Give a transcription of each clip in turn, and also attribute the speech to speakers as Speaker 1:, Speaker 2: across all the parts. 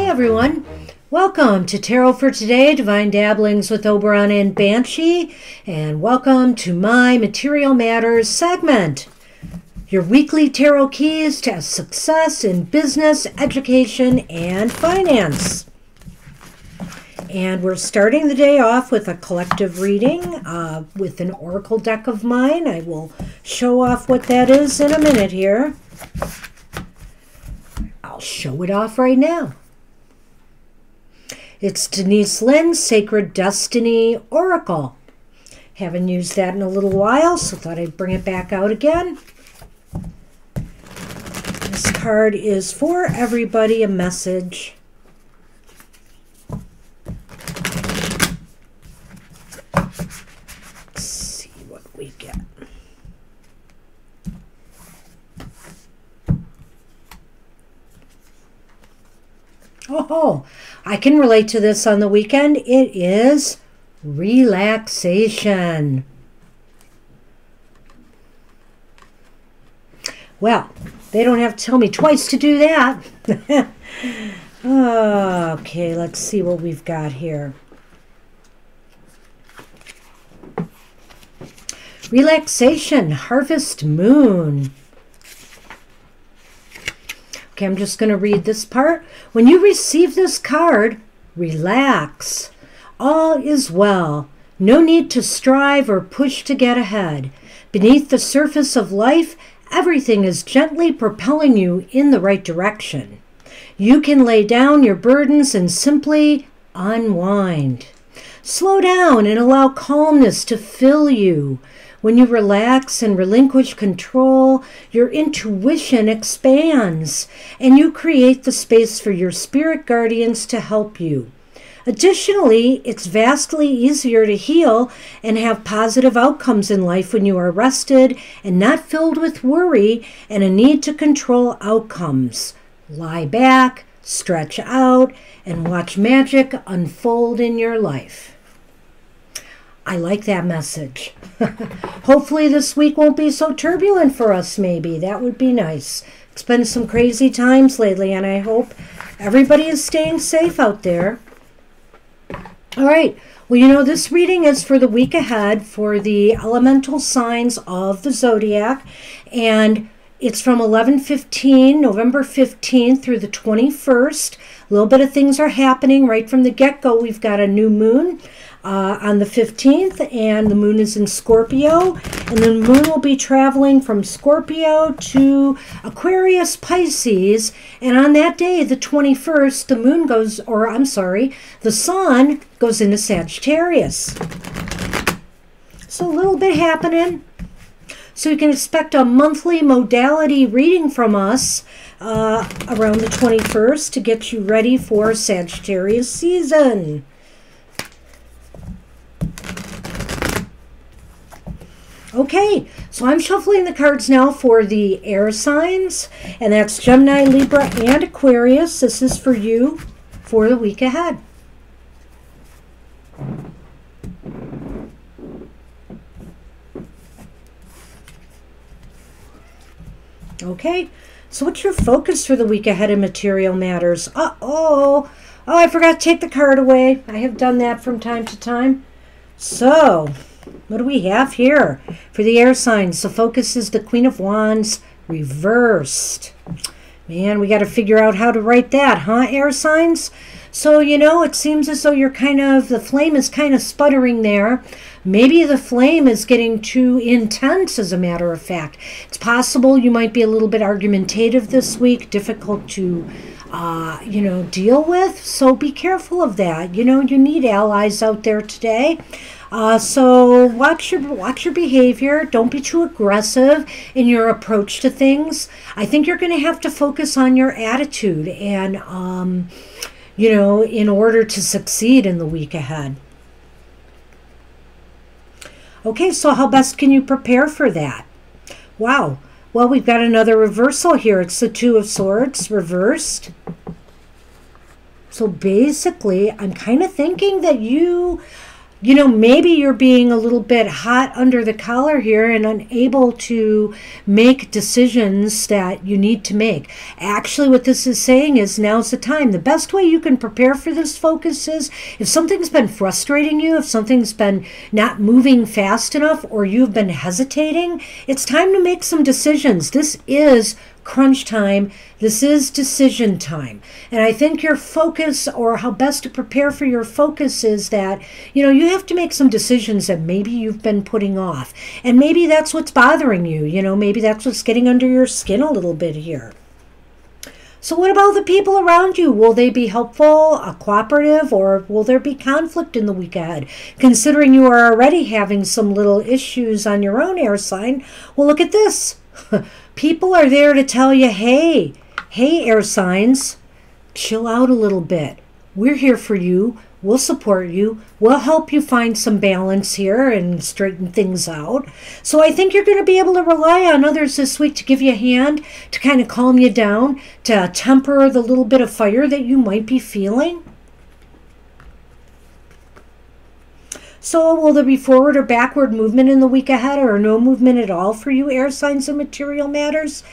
Speaker 1: Everyone, welcome to Tarot for Today, Divine Dabblings with Oberon and Banshee, and welcome to my Material Matters segment, your weekly tarot keys to success in business, education, and finance. And we're starting the day off with a collective reading with an oracle deck of mine. I will show off what that is in a minute here. I'll show it off right now. It's Denise Lynn's Sacred Destiny Oracle. Haven't used that in a little while, so thought I'd bring it back out again. This card is for everybody, a message. Let's see what we get. Oh, I can relate to this on the weekend. It is relaxation. Well, they don't have to tell me twice to do that. Okay, let's see what we've got here. Relaxation, Harvest Moon. Okay, I'm just going to read this part. When you receive this card, relax. All is well. No need to strive or push to get ahead. Beneath the surface of life, everything is gently propelling you in the right direction. You can lay down your burdens and simply unwind. Slow down and allow calmness to fill you. When you relax and relinquish control, your intuition expands, and you create the space for your spirit guardians to help you. Additionally, it's vastly easier to heal and have positive outcomes in life when you are rested and not filled with worry and a need to control outcomes. Lie back, stretch out, and watch magic unfold in your life. I like that message. Hopefully this week won't be so turbulent for us, maybe. That would be nice. It's been some crazy times lately, and I hope everybody is staying safe out there. All right. Well, you know, this reading is for the week ahead for the elemental signs of the Zodiac, and it's from 11/15, November 15th through the 21st. A little bit of things are happening right from the get-go. We've got a new moon on the 15th, and the moon is in Scorpio, and the moon will be traveling from Scorpio to Aquarius, Pisces, and on that day, the 21st, the moon goes, or I'm sorry, the sun goes into Sagittarius. So a little bit happening. So you can expect a monthly modality reading from us around the 21st to get you ready for Sagittarius season. Okay, so I'm shuffling the cards now for the air signs, and that's Gemini, Libra, and Aquarius. This is for you for the week ahead. Okay, so what's your focus for the week ahead in material matters? Oh, I forgot to take the card away. I have done that from time to time. So, what do we have here for the air signs? The focus is the Queen of Wands reversed. Man, we got to figure out how to write that, huh, air signs? So, you know, it seems as though you're the flame is kind of sputtering there. Maybe the flame is getting too intense, as a matter of fact. It's possible you might be a little bit argumentative this week, difficult to, deal with. So be careful of that. You know, you need allies out there today. So watch your behavior. Don't be too aggressive in your approach to things. I think you're going to have to focus on your attitude and, in order to succeed in the week ahead. Okay, so how best can you prepare for that? Wow. Well, we've got another reversal here. It's the Two of Swords reversed. So basically, I'm kind of thinking that you know, maybe you're being a little bit hot under the collar here and unable to make decisions that you need to make. Actually, what this is saying is now's the time. The best way you can prepare for this focus is if something's been frustrating you, if something's been not moving fast enough, or you've been hesitating, it's time to make some decisions. This is crunch time. This is decision time. And I think your focus, or how best to prepare for your focus, is that, you know, you have to make some decisions that maybe you've been putting off. And maybe that's what's bothering you. You know, maybe that's what's getting under your skin a little bit here. So what about the people around you? Will they be helpful, cooperative, or will there be conflict in the week ahead? Considering you are already having some little issues on your own, air sign, well, look at this. People are there to tell you, hey, air signs, chill out a little bit. We're here for you. We'll support you. We'll help you find some balance here and straighten things out. So I think you're going to be able to rely on others this week to give you a hand, to kind of calm you down, to temper the little bit of fire that you might be feeling. So will there be forward or backward movement in the week ahead, or no movement at all for you, air signs and material matters?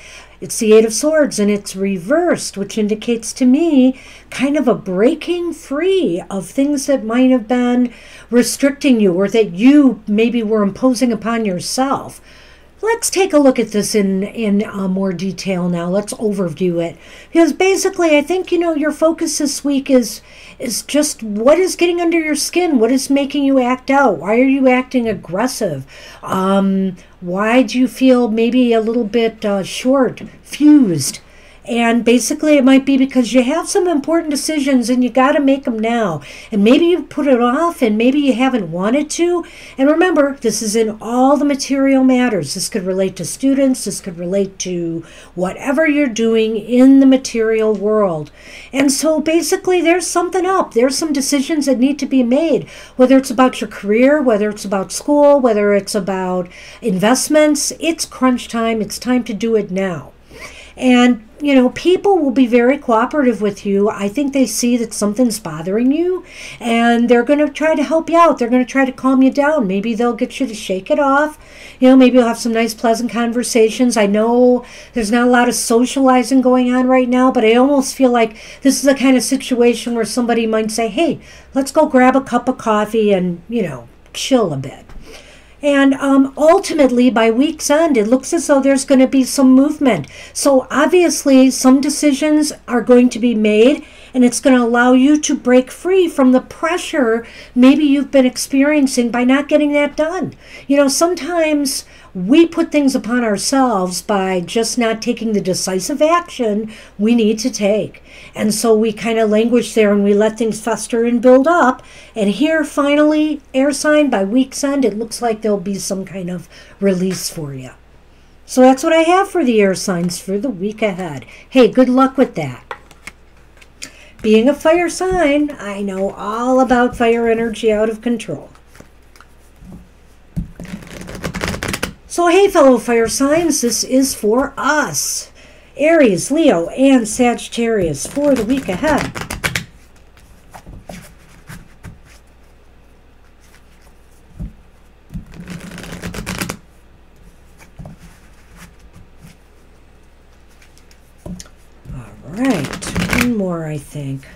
Speaker 1: It's the Eight of Swords, and it's reversed, which indicates to me kind of a breaking free of things that might have been restricting you, or that you maybe were imposing upon yourself. Let's take a look at this in more detail now. Let's overview it. Because basically, I think, you know, your focus this week is just what is getting under your skin? What is making you act out? Why are you acting aggressive? Why do you feel maybe a little bit short, fused? And basically, it might be because you have some important decisions and you got to make them now. And maybe you put it off, and maybe you haven't wanted to. And remember, this is in all the material matters. This could relate to students. This could relate to whatever you're doing in the material world. And so basically, there's something up. There's some decisions that need to be made, whether it's about your career, whether it's about school, whether it's about investments. It's crunch time. It's time to do it now. And, you know, people will be very cooperative with you. I think they see that something's bothering you, and they're going to try to help you out. They're going to try to calm you down. Maybe they'll get you to shake it off. You know, maybe you'll have some nice, pleasant conversations. I know there's not a lot of socializing going on right now, but I almost feel like this is the kind of situation where somebody might say, hey, let's go grab a cup of coffee and, you know, chill a bit. And ultimately, by week's end, it looks as though there's going to be some movement. So obviously, some decisions are going to be made, and it's going to allow you to break free from the pressure maybe you've been experiencing by not getting that done. You know, sometimes we put things upon ourselves by just not taking the decisive action we need to take. And so we kind of languish there and we let things fester and build up. And here, finally, air sign, by week's end, it looks like there'll be some kind of release for you. So that's what I have for the air signs for the week ahead. Hey, good luck with that. Being a fire sign, I know all about fire energy out of control. So hey, fellow fire signs, this is for us. Aries, Leo, and Sagittarius for the week ahead. All right, one more, I think.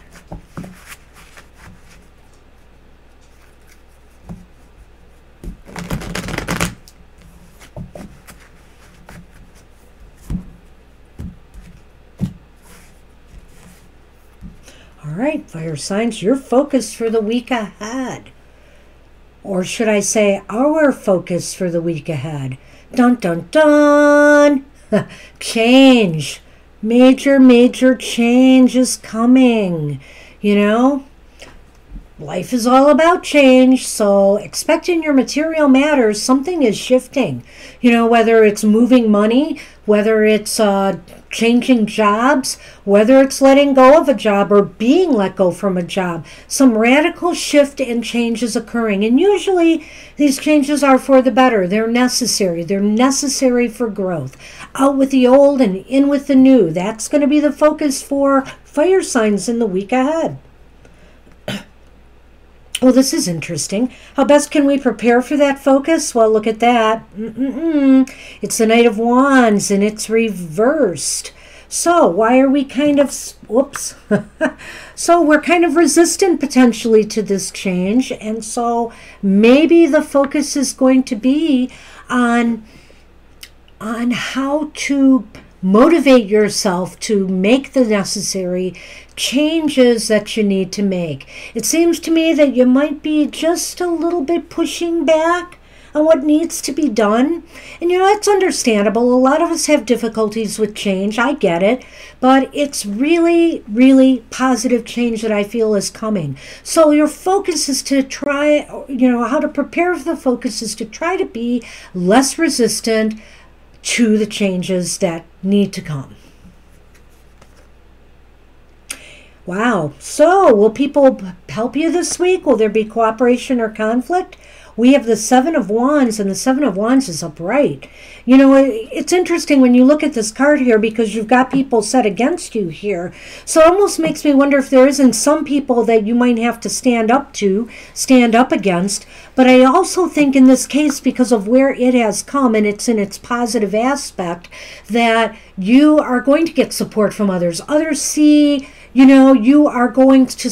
Speaker 1: All right, fire signs, your focus for the week ahead. Or should I say our focus for the week ahead? Dun, dun, dun! Change. Major, major change is coming. You know, life is all about change, so expect in your material matters something is shifting. You know, whether it's moving money, whether it's changing jobs, whether it's letting go of a job or being let go from a job. Some radical shift and change is occurring. And usually these changes are for the better. They're necessary. They're necessary for growth. Out with the old and in with the new. That's going to be the focus for fire signs in the week ahead. Well, this is interesting. How best can we prepare for that focus? Well, look at that. It's the Knight of Wands, and it's reversed. So why are we kind of, whoops. So we're kind of resistant potentially to this change. And so maybe the focus is going to be on how to motivate yourself to make the necessary changes that you need to make. It seems to me that you might be just a little bit pushing back on what needs to be done. And you know, it's understandable. A lot of us have difficulties with change. I get it. But it's really, really positive change that I feel is coming. So your focus is to try, how to prepare for the focus is to try to be less resistant to the changes that need to come. Wow. So will people help you this week? Will there be cooperation or conflict? We have the Seven of Wands, and the Seven of Wands is upright. You know, it's interesting when you look at this card here because you've got people set against you here. So it almost makes me wonder if there isn't some people that you might have to stand up against. But I also think in this case, because of where it has come and it's in its positive aspect, that you are going to get support from others. Others see, you are going to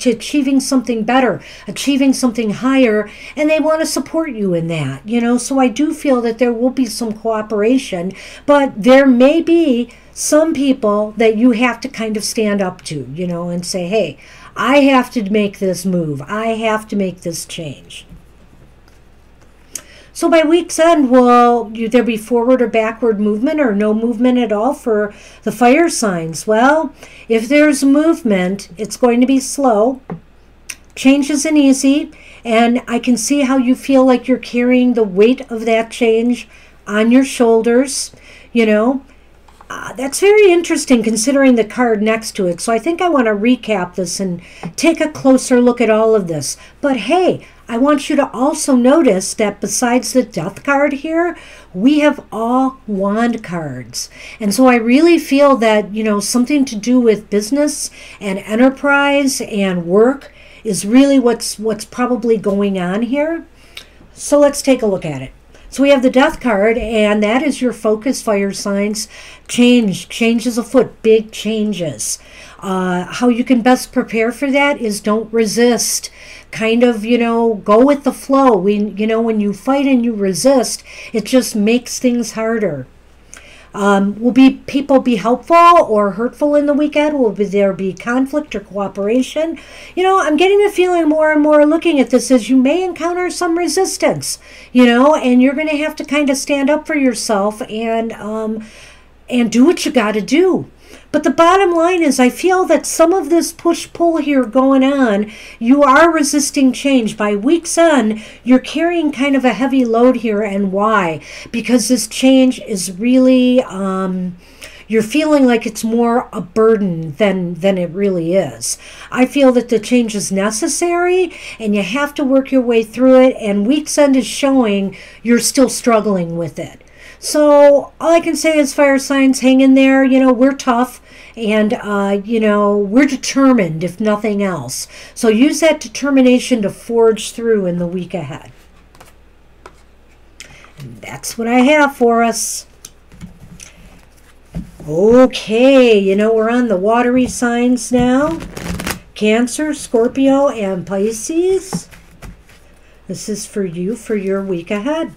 Speaker 1: achieving something better, achieving something higher, and they want to support you in that, So I do feel that there will be some cooperation, but there may be some people that you have to kind of stand up to, and say, hey, I have to make this move. I have to make this change. So by week's end, will there be forward or backward movement or no movement at all for the fire signs? Well, if there's movement, it's going to be slow. Change isn't easy, and I can see how you feel like you're carrying the weight of that change on your shoulders, That's very interesting considering the card next to it. So I think I want to recap this and take a closer look at all of this. But hey, I want you to also notice that besides the Death card here, we have all Wand cards. And so I really feel that, something to do with business and enterprise and work is really what's probably going on here. So let's take a look at it. So we have the Death card, and that is your focus, fire signs. Changes afoot, big changes. How you can best prepare for that is don't resist. Kind of, go with the flow. When you fight and you resist, it just makes things harder. Will people be helpful or hurtful in the weekend? Will there be conflict or cooperation? I'm getting the feeling more and more looking at this as you may encounter some resistance, and you're going to have to kind of stand up for yourself and do what you got to do. But the bottom line is I feel that some of this push-pull here going on, you are resisting change. By week's end, you're carrying kind of a heavy load here. And why? Because this change is really, you're feeling like it's more a burden than it really is. I feel that the change is necessary and you have to work your way through it. And week's end is showing you're still struggling with it. So all I can say is fire signs, hang in there. We're tough and, we're determined if nothing else. So use that determination to forge through in the week ahead. And that's what I have for us. Okay, we're on the watery signs now. Cancer, Scorpio, and Pisces. This is for you for your week ahead.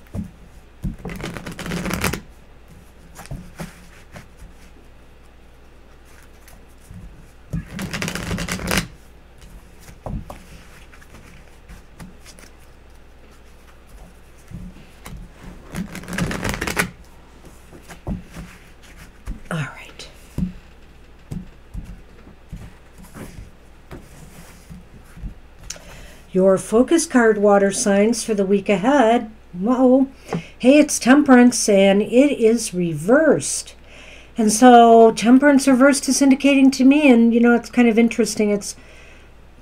Speaker 1: Your focus card, water signs, for the week ahead. Whoa. Hey, it's Temperance, and it is reversed. And so Temperance reversed is indicating to me, and you know, it's kind of interesting. It's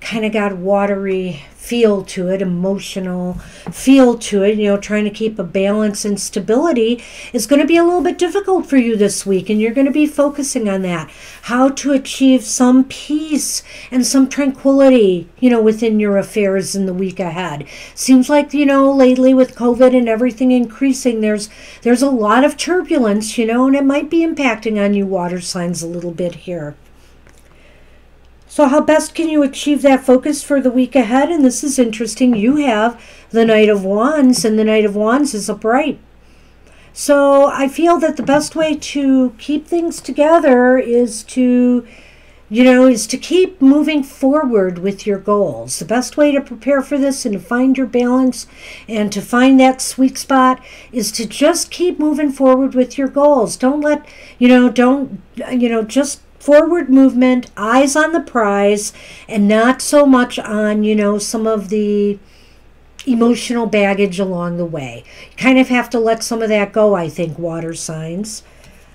Speaker 1: kind of got watery feel to it, emotional feel to it. You know, trying to keep a balance and stability is going to be a little bit difficult for you this week, and you're going to be focusing on that. How to achieve some peace and some tranquility, you know, within your affairs in the week ahead. Seems like, you know, lately with COVID and everything increasing, there's a lot of turbulence, you know, and it might be impacting on you water signs a little bit here. So how best can you achieve that focus for the week ahead? And this is interesting. You have the Knight of Wands, and the Knight of Wands is upright. So I feel that the best way to keep things together is to, you know, is to keep moving forward with your goals. The best way to prepare for this and to find your balance and to find that sweet spot is to just keep moving forward with your goals. Don't let, just forward movement, eyes on the prize, and not so much on, you know, some of the emotional baggage along the way. You kind of have to let some of that go, I think, water signs.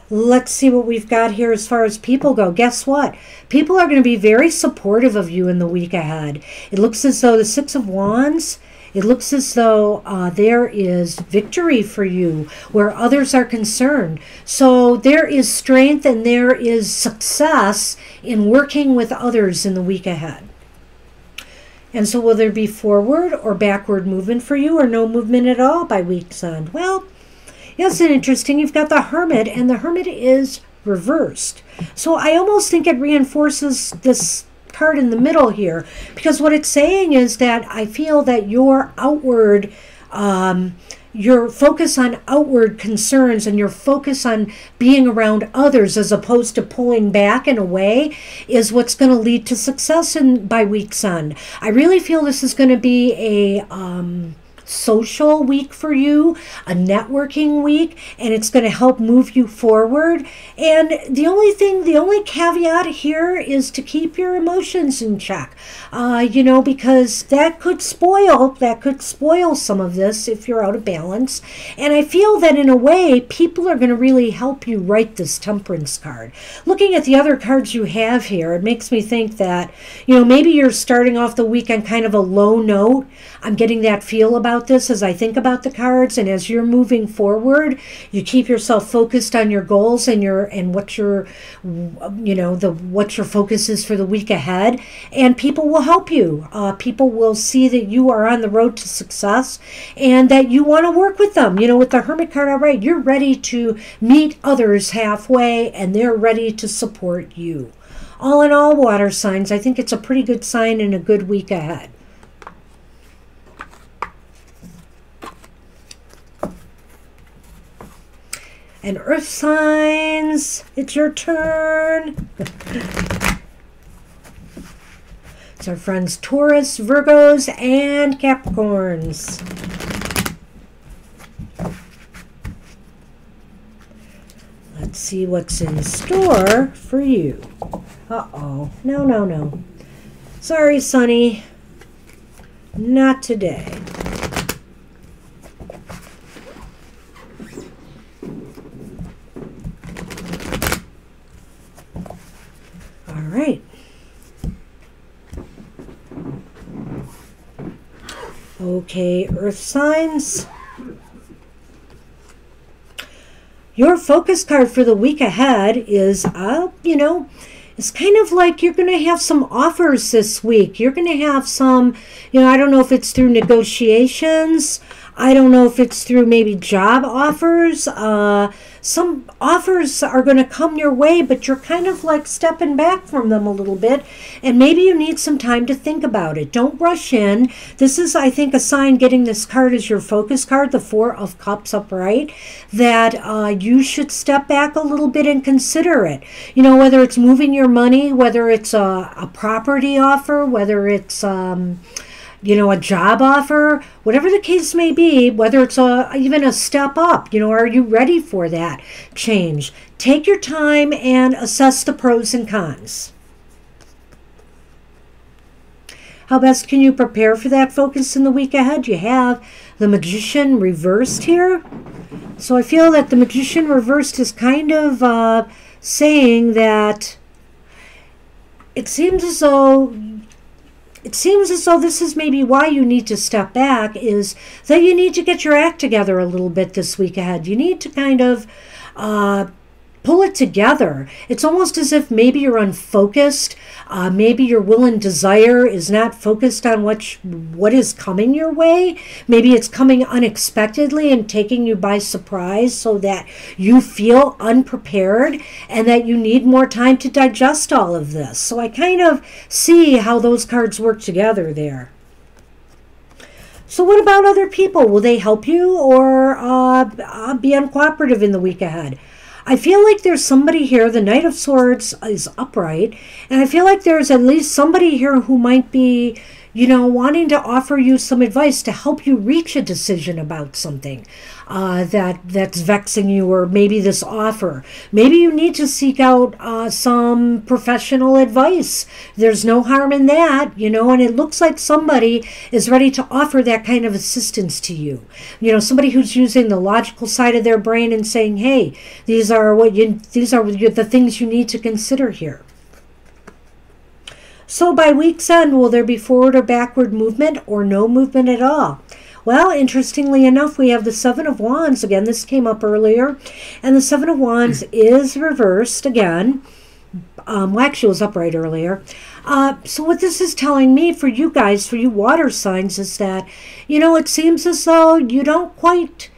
Speaker 1: Let's see what we've got here as far as people go. Guess what? People are going to be very supportive of you in the week ahead. It looks as though the Six of Wands, it looks as though there is victory for you where others are concerned. So there is strength and there is success in working with others in the week ahead. And so will there be forward or backward movement for you, or no movement at all by week's end? Well, yes, and interesting. You've got the Hermit, and the Hermit is reversed. So I almost think it reinforces this card in the middle here, because what it's saying is that I feel that your outward your focus on outward concerns and your focus on being around others as opposed to pulling back and away is what's going to lead to success by week's end. I really feel this is going to be a social week for you, a networking week, and it's going to help move you forward. And the only caveat here is to keep your emotions in check, because that could spoil some of this if you're out of balance. And I feel that in a way, people are going to really help you write this Temperance card. Looking at the other cards you have here, it makes me think that, maybe you're starting off the week on kind of a low note. I'm getting that feel about this as I think about the cards, and as you're moving forward, you keep yourself focused on your goals and what your focus is for the week ahead, and people will help you. People will see that you are on the road to success and that you want to work with them. With the Hermit card, all right, you're ready to meet others halfway and they're ready to support you. All in all, water signs, I think it's a pretty good sign and a good week ahead. And earth signs, it's your turn. It's our friends Taurus, Virgos, and Capricorns. Let's see what's in store for you. Uh-oh. No. Sorry, Sonny. Not today. Right. Okay, earth signs. Your focus card for the week ahead is, it's kind of like you're going to have some offers this week. You're going to have some, I don't know if it's through negotiations. I don't know if it's through maybe job offers. Some offers are going to come your way, but you're kind of like stepping back from them a little bit, and maybe you need some time to think about it. Don't rush in. This is, I think, a sign, getting this card as your focus card, the Four of Cups upright, that you should step back a little bit and consider it. Whether it's moving your money, whether it's a property offer, whether it's a job offer, whatever the case may be, whether it's even a step up, are you ready for that change? Take your time and assess the pros and cons. How best can you prepare for that focus in the week ahead? You have the Magician reversed here. So I feel that the Magician reversed is kind of saying that it seems as though this is maybe why you need to step back, is that you need to get your act together a little bit this week ahead. You need to kind of pull it together. It's almost as if maybe you're unfocused. Maybe your will and desire is not focused on what is coming your way. Maybe it's coming unexpectedly and taking you by surprise, so that you feel unprepared and that you need more time to digest all of this. So I kind of see how those cards work together there. So what about other people? Will they help you or be uncooperative in the week ahead? I feel like there's somebody here. The Knight of Swords is upright, and I feel like there's at least somebody here who might be, you know, wanting to offer you some advice to help you reach a decision about something that's vexing you, or maybe this offer. Maybe you need to seek out some professional advice. There's no harm in that, you know, and it looks like somebody is ready to offer that kind of assistance to you. You know, somebody who's using the logical side of their brain and saying, hey, these are the things you need to consider here. So by week's end, will there be forward or backward movement, or no movement at all? Well, interestingly enough, we have the Seven of Wands. Again, this came up earlier. And the Seven of Wands is reversed again. Well, actually, it was upright earlier. So what this is telling me for you guys, for you water signs, is that, you know, it seems as though you don't quite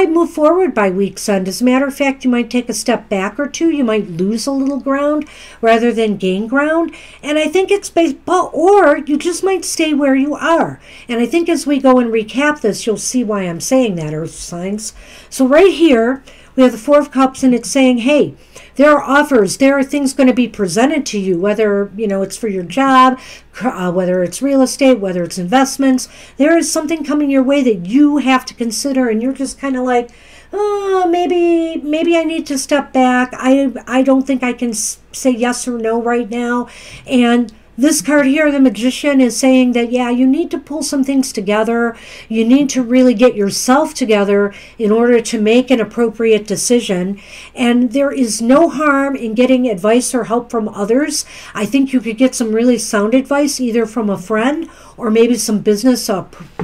Speaker 1: move forward by week's end. As a matter of fact, you might take a step back or two. You might lose a little ground rather than gain ground. And I think it's or you just might stay where you are. And I think as we go and recap this, you'll see why I'm saying that, Earth signs. So right here, we have the Four of Cups, and it's saying, hey, there are offers, there are things going to be presented to you, whether, you know, it's for your job, whether it's real estate, whether it's investments. There is something coming your way that you have to consider, and you're just kind of like, oh, maybe I need to step back. I don't think I can say yes or no right now. And this card here, the Magician, is saying that, yeah, you need to pull some things together. You need to really get yourself together in order to make an appropriate decision. And there is no harm in getting advice or help from others. I think you could get some really sound advice, either from a friend or maybe some business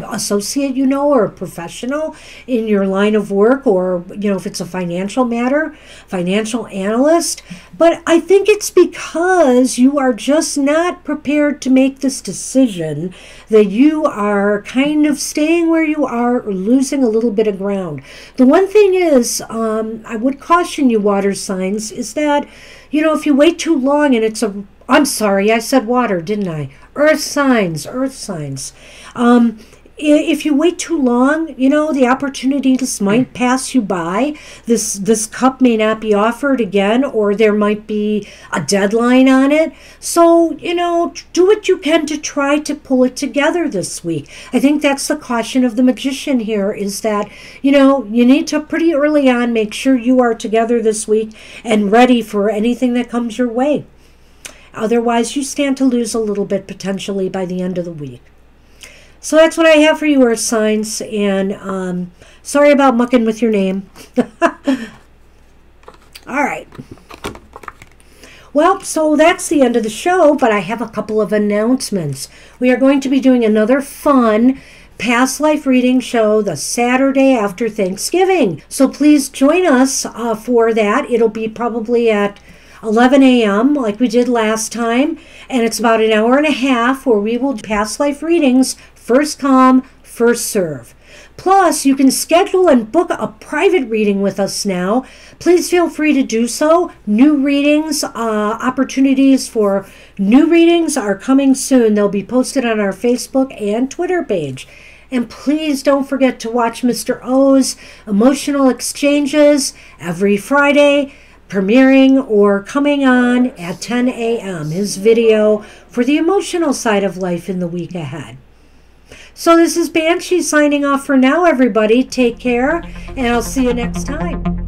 Speaker 1: associate, you know, or a professional in your line of work, or, you know, if it's a financial matter, financial analyst. But I think it's because you are just not prepared to make this decision that you are kind of staying where you are or losing a little bit of ground. The one thing is, I would caution you, water signs, is that, you know, if you wait too long and it's I'm sorry, I said water, didn't I? Earth signs, earth signs. If you wait too long, you know, the opportunities might pass you by. This cup may not be offered again, or there might be a deadline on it. So, you know, do what you can to try to pull it together this week. I think that's the caution of the Magician here, is that, you know, you need to pretty early on make sure you are together this week and ready for anything that comes your way. Otherwise, you stand to lose a little bit potentially by the end of the week. So that's what I have for you, Earth signs, and sorry about mucking with your name. All right. Well, so that's the end of the show, but I have a couple of announcements. We are going to be doing another fun past life reading show the Saturday after Thanksgiving. So please join us for that. It'll be probably at 11 a.m. like we did last time, and it's about an hour and a half where we will do past life readings, first come, first serve. Plus, you can schedule and book a private reading with us now. Please feel free to do so. New readings, opportunities for new readings are coming soon. They'll be posted on our Facebook and Twitter page. And please don't forget to watch Mr. O's Emotional Exchanges every Friday, premiering or coming on at 10 a.m. his video for the emotional side of life in the week ahead. So this is Banshee signing off for now, everybody. Take care, and I'll see you next time.